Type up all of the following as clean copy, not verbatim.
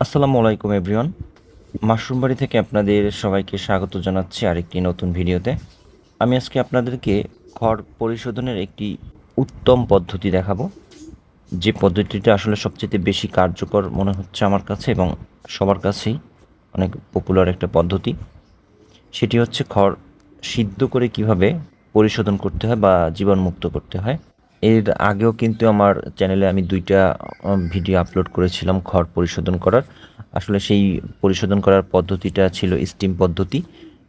আসসালামু আলাইকুম everyone. Mushroom বাড়ি থেকে আপনাদের সবাইকে স্বাগত জানাচ্ছি আরেকটি নতুন ভিডিওতে। আমি আজকে আপনাদেরকে খড় পরিশোধনের একটি উত্তম পদ্ধতি দেখাবো, যে পদ্ধতিটা আসলে সবচেয়ে বেশি কার্যকর মনে হচ্ছে আমার কাছে এবং সবার কাছেই অনেক পপুলার একটা পদ্ধতি। সেটি হচ্ছে খড় সিদ্ধ করে কিভাবে পরিশোধন করতে হয় বা জীবাণুমুক্ত করতে হয়। এর আগেও কিন্তু আমার চ্যানেলে আমি ২টা ভিডিও আপলোড করেছিলাম খড় পরিশোধন করার। আসলে সেই পরিশোধন করার পদ্ধতিটা ছিল স্টিম পদ্ধতি,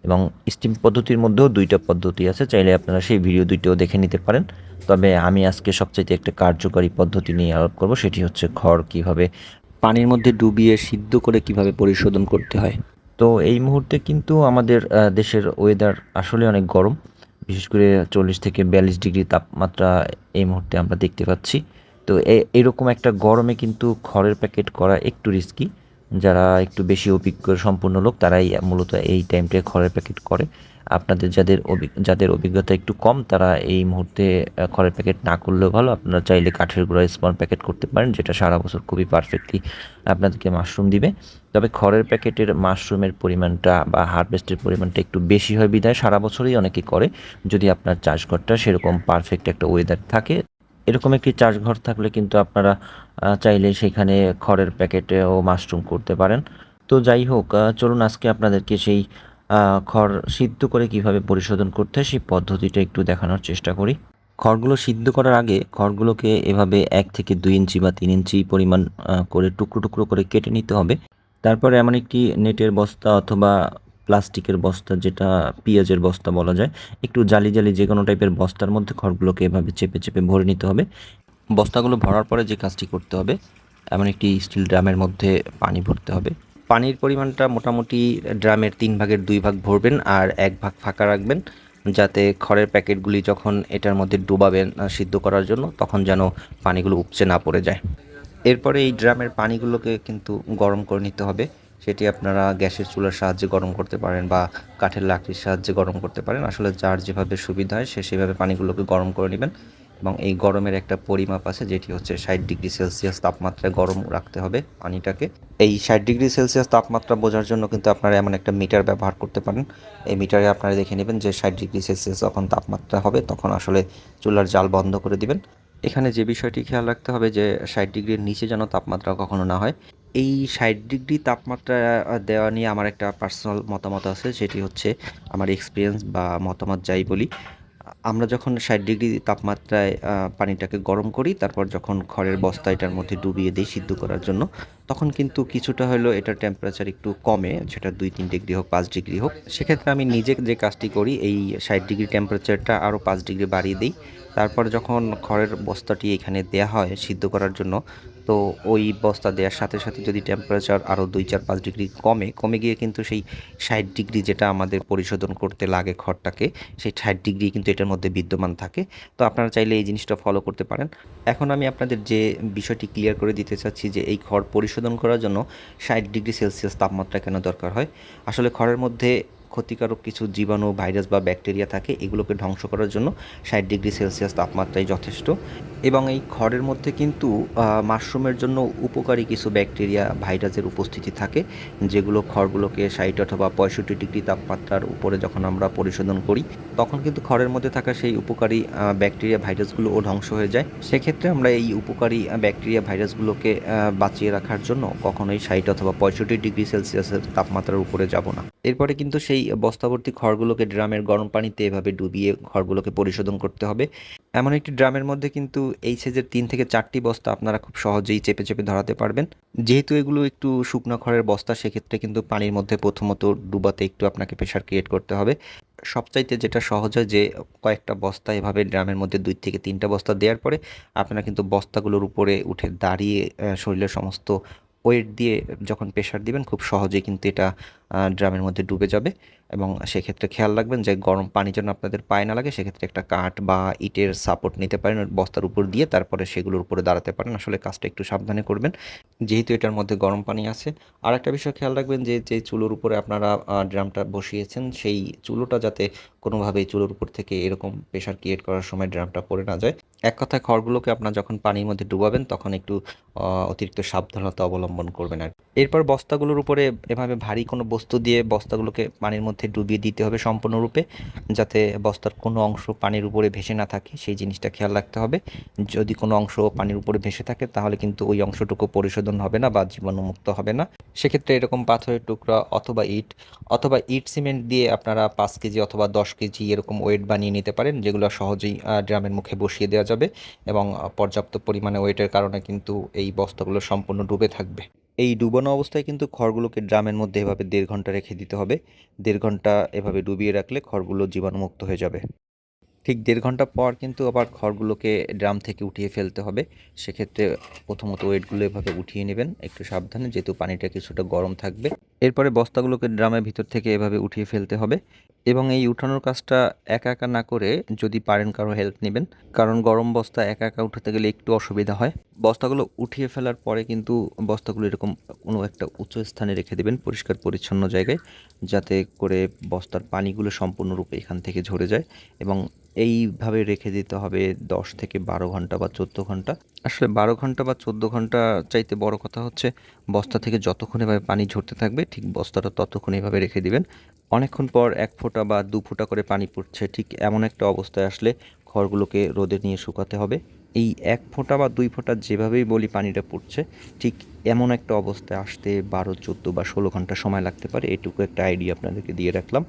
এবং স্টিম পদ্ধতির মধ্যেও ২টা পদ্ধতি আছে, চাইলে আপনারা সেই ভিডিও ২টোও দেখে নিতে পারেন। তবে আমি আজকে সবচাইতে একটা কার্যকরী পদ্ধতি নিয়ে আলাপ করব, সেটি হচ্ছে খড় কীভাবে পানির মধ্যে ডুবিয়ে সিদ্ধ করে কিভাবে পরিশোধন করতে হয়। তো এই মুহূর্তে কিন্তু আমাদের দেশের ওয়েদার আসলে অনেক গরম, বিশেষ করে 40 থেকে 42 ডিগ্রি তাপমাত্রা এই মুহূর্তে আমরা দেখতে পাচ্ছি। তো এরকম একটা গরমে কিন্তু খড়ের প্যাকেট করা একটু রিস্কি। যারা একটু বেশি অভিজ্ঞ সম্পন্ন লোক তারাই মূলত এই টাইমটায় খড়ের প্যাকেট করে। আপনাদের যাদের অভিজ্ঞতা একটু কম তারা এই মুহূর্তে খড়ের প্যাকেট না করলেও ভালো। আপনারা চাইলে কাঠের গুঁড়ায় স্পন প্যাকেট করতে পারেন, যেটা সারা বছর খুবই পারফেক্টলি আপনাদেরকে মাশরুম দিবে। তবে খড়ের প্যাকেটের মাশরুমের পরিমাণটা বা হারভেস্টের পরিমাণটা একটু বেশি হয় বিধায় সারা বছরই অনেকে করে, যদি আপনার চাষঘরটা সেরকম পারফেক্ট একটা ওয়েদার থাকে। এরকম একটি চাষঘর থাকলে কিন্তু আপনারা চাইলে সেখানে খড়ের প্যাকেটেও মাশরুম করতে পারেন। তো যাই হোক, চলুন আজকে আপনাদেরকে সেই খড় সিদ্ধ করে কিভাবে পরিশোধন করতে হয় সেই পদ্ধতিটা একটু দেখানোর চেষ্টা করি। খড়গুলো সিদ্ধ করার আগে খড়গুলোকে এভাবে 1 থেকে 2 ইঞ্চি বা 3 ইঞ্চি পরিমাণ করে টুকরো টুকরো করে কেটে নিতে হবে। তারপরে এমন একটি নেটের বস্তা অথবা প্লাস্টিকের বস্তা, যেটা পেঁয়াজের বস্তা বলা যায়, একটু জালি জালি যে কোনো টাইপের বস্তার মধ্যে খড়গুলোকে এভাবে চেপে চেপে ভরে নিতে হবে। বস্তাগুলো ভরার পরে যে কাজটি করতে হবে, এমন একটি স্টিল ড্রামের মধ্যে পানি ভরতে হবে। পানির পরিমাণটা মোটামুটি ড্রামের 3 ভাগের 2 ভাগ ভরবেন আর 1 ভাগ ফাঁকা রাখবেন, যাতে খড়ের প্যাকেটগুলি যখন এটার মধ্যে ডোবাবেন সিদ্ধ করার জন্য, তখন যেন পানিগুলো উপচে না পড়ে যায়। এরপরে এই ড্রামের পানিগুলোকে কিন্তু গরম করে নিতে হবে। সেটি আপনারা গ্যাসের চুলার সাহায্যে গরম করতে পারেন বা কাঠের লাকড়ির সাহায্যে গরম করতে পারেন। আসলে যার যেভাবে সুবিধা হয় সে সেভাবে পানিগুলোকে গরম করে নেবেন, এবং এই গরমের একটা পরিমাপ আছে, যেটি হচ্ছে 60 ডিগ্রি সেলসিয়াস তাপমাত্রায় গরম রাখতে হবে পানিটাকে। এই 60 ডিগ্রি সেলসিয়াস তাপমাত্রা বোঝার জন্য কিন্তু আপনারা এমন একটা মিটার ব্যবহার করতে পারেন। এই মিটারে আপনারা দেখে নেবেন যে 60 ডিগ্রি সেলসিয়াস যখন তাপমাত্রা হবে তখন আসলে চুলার জাল বন্ধ করে দিবেন। এখানে যে বিষয়টি খেয়াল রাখতে হবে যে 60 ডিগ্রির নিচে যেন তাপমাত্রা কখনো না হয়। এই 60 ডিগ্রি তাপমাত্রা দেওয়া নিয়ে আমার একটা পার্সোনাল মতামত আছে, সেটি হচ্ছে আমার এক্সপিরিয়েন্স বা মতামত যাই বলি। আমরা যখন 60 ডিগ্রি তাপমাত্রায় পানিটাকে গরম করি, তারপর যখন খড়ের বস্তা এটার মধ্যে ডুবিয়ে দিই সিদ্ধ করার জন্য, তখন কিন্তু কিছুটা হলেও এটার টেম্পারেচার একটু কমে, সেটা 2-3 ডিগ্রি হোক 5 ডিগ্রি হোক। সেক্ষেত্রে আমি নিজে যে কাজটি করি, এই 60 ডিগ্রি টেম্পারেচারটা আরও 5 ডিগ্রি বাড়িয়ে দিই। তারপর যখন খড়ের বস্তাটি এখানে দেয়া হয় সিদ্ধ করার জন্য, তো ওই বস্তা দেওয়ার সাথে সাথে যদি টেম্পারেচার আরও 2-4-5 ডিগ্রি কমে গিয়ে কিন্তু সেই 60 ডিগ্রি যেটা আমাদের পরিশোধন করতে লাগে খড়টাকে, সেই 60 ডিগ্রি কিন্তু এটার মধ্যে বিদ্যমান থাকে। তো আপনারা চাইলে এই জিনিসটা ফলো করতে পারেন। এখন আমি আপনাদের যে বিষয়টি ক্লিয়ার করে দিতে চাচ্ছি যে এই খড় পরিশোধন করার জন্য 60 ডিগ্রি সেলসিয়াস তাপমাত্রা কেন দরকার হয়। আসলে খড়ের মধ্যে ক্ষতিকারক কিছু জীবাণু, ভাইরাস বা ব্যাকটেরিয়া থাকে, এগুলোকে ধ্বংস করার জন্য 60 ডিগ্রি সেলসিয়াস তাপমাত্রাই যথেষ্ট। এবং এই খড়ের মধ্যে কিন্তু মাশরুমের জন্য উপকারী কিছু ব্যাকটেরিয়া, ভাইরাসের উপস্থিতি থাকে, যেগুলো খড়গুলোকে 60 অথবা 65 ডিগ্রি তাপমাত্রার উপরে যখন আমরা পরিশোধন করি, তখন কিন্তু খড়ের মধ্যে থাকা সেই উপকারী ব্যাকটেরিয়া, ভাইরাসগুলোও ধ্বংস হয়ে যায়। সেক্ষেত্রে আমরা এই উপকারী ব্যাকটেরিয়া, ভাইরাসগুলোকে বাঁচিয়ে রাখার জন্য কখনোই 60 অথবা 65 ডিগ্রি সেলসিয়াসের তাপমাত্রার উপরে যাব না। এরপরে কিন্তু সেই বস্তাভর্তি খড়গুলোকে ড্রামের গরম পানিতে এভাবে ডুবিয়ে খড়গুলোকে পরিশোধন করতে হবে। এমন একটি ড্রামের মধ্যে কিন্তু এই সাইজের 3 থেকে 4টি বস্তা আপনারা খুব সহজেই চেপে চেপে ধরাতে পারবেন। যেহেতু এগুলো একটু শুকনো খড়ের বস্তা, সেক্ষেত্রে কিন্তু পানির মধ্যে প্রথমত ডুবাতে একটু আপনাকে প্রেশার ক্রিয়েট করতে হবে। সবচাইতে যেটা সহজ হয় যে কয়েকটা বস্তা এভাবে ড্রামের মধ্যে 2 থেকে 3টা বস্তা দেওয়ার পরে আপনারা কিন্তু বস্তাগুলোর উপরে উঠে দাঁড়িয়ে শরীরের সমস্ত ওয়েট দিয়ে যখন প্রেশার দিবেন, খুব সহজেই কিন্তু এটা ড্রামের মধ্যে ডুবে যাবে। এবং সেক্ষেত্রে খেয়াল রাখবেন যে গরম পানি যেন আপনাদের পায়ে না লাগে। সেক্ষেত্রে একটা কাঠ বা ইটের সাপোর্ট নিতে পারেন বস্তার উপর দিয়ে, তারপরে সেগুলোর উপরে দাঁড়াতে পারেন। আসলে কাজটা একটু সাবধানে করবেন যেহেতু এটার মধ্যে গরম পানি আছে। আর একটা বিষয় খেয়াল রাখবেন যে চুলোর উপরে আপনারা ড্রামটা বসিয়েছেন সেই চুলোটা যাতে কোনোভাবেই চুলোর উপর থেকে এরকম প্রেশার ক্রিয়েট করার সময় ড্রামটা পড়ে না যায়। এক কথায় খড়গুলোকে আপনার যখন পানির মধ্যে ডুবাবেন তখন একটু অতিরিক্ত সাবধানতা অবলম্বন করবেন আর এরপর বস্তাগুলোর উপরে এভাবে ভারী কোনো বস্তু দিয়ে বস্তাগুলোকে পানির মধ্যে ডুবিয়ে দিতে হবে সম্পূর্ণরূপে, যাতে বস্তার কোনো অংশ পানির উপরে ভেসে না থাকে সেই জিনিসটা খেয়াল রাখতে হবে। যদি কোনো অংশ পানির উপরে ভেসে থাকে তাহলে কিন্তু ওই অংশটুকু পরিশোধন হবে না বা জীবাণুমুক্ত হবে না। সেক্ষেত্রে এরকম পাথরের টুকরা অথবা ইট সিমেন্ট দিয়ে আপনারা 5 কেজি অথবা 10 কেজি এরকম ওয়েট বানিয়ে নিতে পারেন, যেগুলো সহজেই ড্রামের মুখে বসিয়ে দেওয়া যাবে এবং পর্যাপ্ত পরিমাণে ওয়েটের কারণে কিন্তু এই বস্তাগুলো সম্পূর্ণ ডুবে থাকবে। এই ডুবানো অবস্থায় কিন্তু খড়গুলোকে ড্রামের মধ্যে এভাবে 1.5 ঘন্টা রেখে দিতে হবে। 1.5 ঘন্টা এভাবে ডুবিয়ে রাখলে খড়গুলো জীবাণুমুক্ত হয়ে যাবে। ঠিক 1.5 ঘন্টা পর কিন্তু আবার খড়গুলোকে ড্রাম থেকে উঠিয়ে ফেলতে হবে। সেক্ষেত্রে প্রথমত ওয়েটগুলো এভাবে উঠিয়ে নেবেন একটু সাবধানে, যেহেতু পানিটা কিছুটা গরম থাকবে। এরপরে বস্তাগুলোকে ড্রামের ভিতর থেকে এভাবে উঠিয়ে ফেলতে হবে এবং এই উঠানোর কাজটা একা একা না করে যদি পারেন কারো হেল্প নেবেন, কারণ গরম বস্তা একা একা উঠাতে গেলে একটু অসুবিধা হয়। বস্তাগুলো উঠিয়ে ফেলার পরে কিন্তু বস্তাগুলো এরকম কোনো একটা উঁচু স্থানে রেখে দেবেন পরিষ্কার পরিচ্ছন্ন জায়গায়, যাতে করে বস্তার পানিগুলো সম্পূর্ণরূপে এখান থেকে ঝরে যায়। এবং এইভাবে রেখে দিতে হবে 10 থেকে 12 ঘন্টা বা 14 ঘন্টা। আসলে 12 ঘন্টা বা 14 ঘন্টা চাইতে বড় কথা হচ্ছে বস্তা থেকে যতক্ষণ এভাবে পানি ঝরতে থাকবে ঠিক বস্তাটা ততক্ষণ এভাবে রেখে দিবেন। অনেকক্ষণ পর 1 ফোঁটা বা 2 ফোঁটা করে পানি পড়ছে, ঠিক এমন একটা অবস্থায় আসলে খড়গুলোকে রোদে নিয়ে শুকাতে হবে। এই 1 ফোঁটা বা 2 ফোঁটা যেভাবেই বলি পানিটা পড়ছে, ঠিক এমন একটা অবস্থায় আসতে 12, 14 বা 16 ঘন্টা সময় লাগতে পারে। এটুকু একটা আইডিয়া আপনাদেরকে দিয়ে রাখলাম।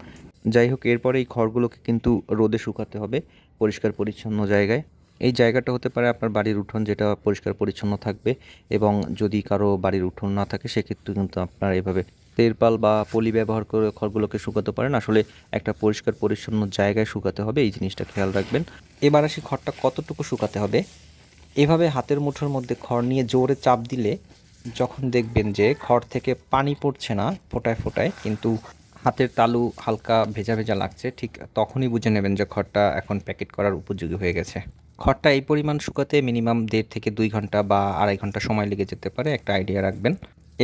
যাই হোক, এরপরে এই খড়গুলোকে কিন্তু রোদে শুকাতে হবে পরিষ্কার পরিচ্ছন্ন জায়গায়। এই জায়গাটা হতে পারে আপনার বাড়ির উঠোন, যেটা পরিষ্কার পরিচ্ছন্ন থাকবে। এবং যদি কারো বাড়ির উঠোন না থাকে সেক্ষেত্রে কিন্তু আপনারা এভাবে তেরপাল বা পলি ব্যবহার করে খড়গুলোকে শুকাতে পারেন। আসলে একটা পরিষ্কার পরিচ্ছন্ন জায়গায় শুকাতে হবে, এই জিনিসটা খেয়াল রাখবেন। এবার আসি খড়টা কতটুকু শুকাতে হবে। এভাবে হাতের মুঠোর মধ্যে খড় নিয়ে জোরে চাপ দিলে যখন দেখবেন যে খড় থেকে পানি পড়ছে না ফোঁটায় ফোঁটায়, কিন্তু হাতের তালু হালকা ভেজা ভেজা লাগছে, ঠিক তখনই বুঝে নেবেন যে খড়টা এখন প্যাকেট করার উপযোগী হয়ে গেছে। খড়টা এই পরিমাণ শুকাতে মিনিমাম 1.5 থেকে 2 ঘন্টা বা 2.5 ঘন্টা সময় লেগে যেতে পারে, একটা আইডিয়া রাখবেন।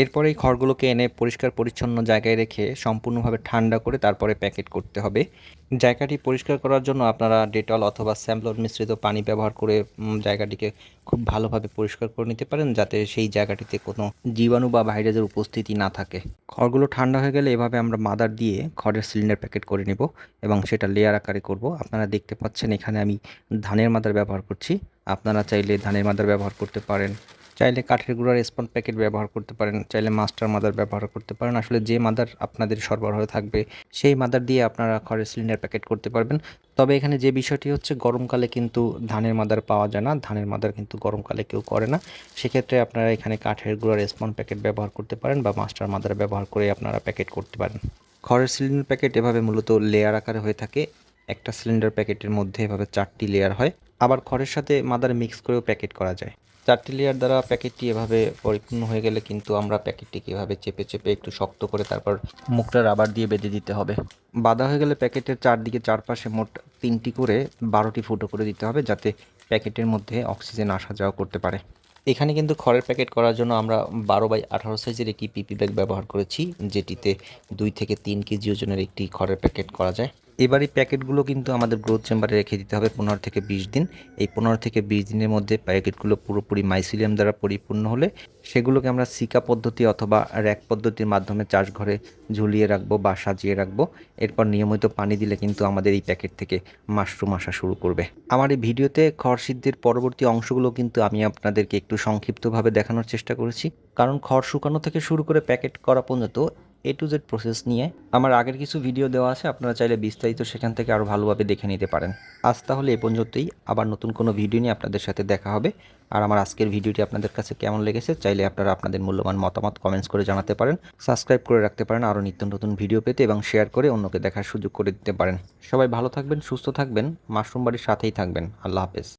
এরপরে এই খড়গুলোকে এনে পরিষ্কার পরিচ্ছন্ন জায়গায় রেখে সম্পূর্ণভাবে ঠান্ডা করে তারপরে প্যাকেট করতে হবে। জায়গাটি পরিষ্কার করার জন্য আপনারা ডেটল অথবা স্যামলন মিশ্রিত পানি ব্যবহার করে জায়গাটিকে খুব ভালোভাবে পরিষ্কার করে নিতে পারেন, যাতে সেই জায়গাটিতে কোনো জীবাণু বা ভাইরাসের উপস্থিতি না থাকে। খড়গুলো ঠান্ডা হয়ে গেলে এভাবে আমরা মাদার দিয়ে খড়ের সিলিন্ডার প্যাকেট করে নেব এবং সেটা লেয়ার আকারে করব। আপনারা দেখতে পাচ্ছেন এখানে আমি ধানের মাদার ব্যবহার করছি। আপনারা চাইলে ধানের মাদার ব্যবহার করতে পারেন, চাইলে কাঠের গুঁড়ার স্পঞ্জ প্যাকেট ব্যবহার করতে পারেন, চাইলে মাস্টার মাদার ব্যবহার করতে পারেন। আসলে যে মাদার আপনাদের সরবরাহ থাকবে সেই মাদার দিয়ে আপনারা খড়ের সিলিন্ডার প্যাকেট করতে পারবেন। তবে এখানে যে বিষয়টি হচ্ছে গরমকালে কিন্তু ধানের মাদার পাওয়া যায় না, ধানের মাদার কিন্তু গরমকালে কেউ করে না। সেক্ষেত্রে আপনারা এখানে কাঠের গুঁড়ার স্পঞ্জ প্যাকেট ব্যবহার করতে পারেন বা মাস্টার মাদার ব্যবহার করে আপনারা প্যাকেট করতে পারেন। খড়ের সিলিন্ডার প্যাকেট এভাবে মূলত লেয়ার আকারে হয়ে থাকে। একটা সিলিন্ডার প্যাকেটের মধ্যে এভাবে 4টি লেয়ার হয়। আবার খড়ের সাথে মাদার মিক্স করেও প্যাকেট করা যায়। 4টি লেয়ার দ্বারা প্যাকেটটি এভাবে পরিপূর্ণ হয়ে গেলে কিন্তু আমরা প্যাকেটটিকে এভাবে চেপে চেপে একটু শক্ত করে তারপর মুখটা রাবার দিয়ে বেঁধে দিতে হবে। বাঁধা হয়ে গেলে প্যাকেটের চারদিকে চারপাশে মোট 3টি করে 12টি ফুটো করে দিতে হবে, যাতে প্যাকেটের মধ্যে অক্সিজেন আসা যাওয়া করতে পারে। এখানে কিন্তু খড়ের প্যাকেট করার জন্য আমরা 12x18 সাইজের একটি পিপি ব্যাগ ব্যবহার করেছি, যেটিতে 2 থেকে 3 কেজি ওজনের একটি খড়ের প্যাকেট করা যায়। এবার এই প্যাকেটগুলো কিন্তু আমাদের গ্রোথ চেম্বারে রেখে দিতে হবে 15 থেকে 20 দিন। এই 15 থেকে 20 দিনের মধ্যে প্যাকেটগুলো পুরোপুরি মাইসিলিয়াম দ্বারা পরিপূর্ণ হলে সেগুলোকে আমরা সিকা পদ্ধতি অথবা র্যাক পদ্ধতির মাধ্যমে চাষঘরে ঝুলিয়ে রাখবো বা সাজিয়ে রাখবো। এরপর নিয়মিত পানি দিলে কিন্তু আমাদের এই প্যাকেট থেকে মাশরুম আসা শুরু করবে। আমার এই ভিডিওতে খড় সিদ্ধের পরবর্তী অংশগুলো কিন্তু আমি আপনাদেরকে একটু সংক্ষিপ্তভাবে দেখানোর চেষ্টা করেছি, কারণ খড় শুকানো থেকে শুরু করে প্যাকেট করা পর্যন্ত A to Z প্রসেস নিয়ে আমার আগের কিছু ভিডিও দেওয়া আছে, আপনারা চাইলে বিস্তারিত সেখান থেকে আরও ভালোভাবে দেখে নিতে পারেন। আজ তাহলে এ পর্যন্তই, আবার নতুন কোনো ভিডিও নিয়ে আপনাদের সাথে দেখা হবে। আর আমার আজকের ভিডিওটি আপনাদের কাছে কেমন লেগেছে চাইলে আপনারা আপনাদের মূল্যবান মতামত কমেন্টস করে জানাতে পারেন। সাবস্ক্রাইব করে রাখতে পারেন আরও নিত্য নতুন ভিডিও পেতে এবং শেয়ার করে অন্যকে দেখার সুযোগ করে দিতে পারেন। সবাই ভালো থাকবেন, সুস্থ থাকবেন, মাশরুম বাড়ির সাথেই থাকবেন। আল্লাহ হাফেজ।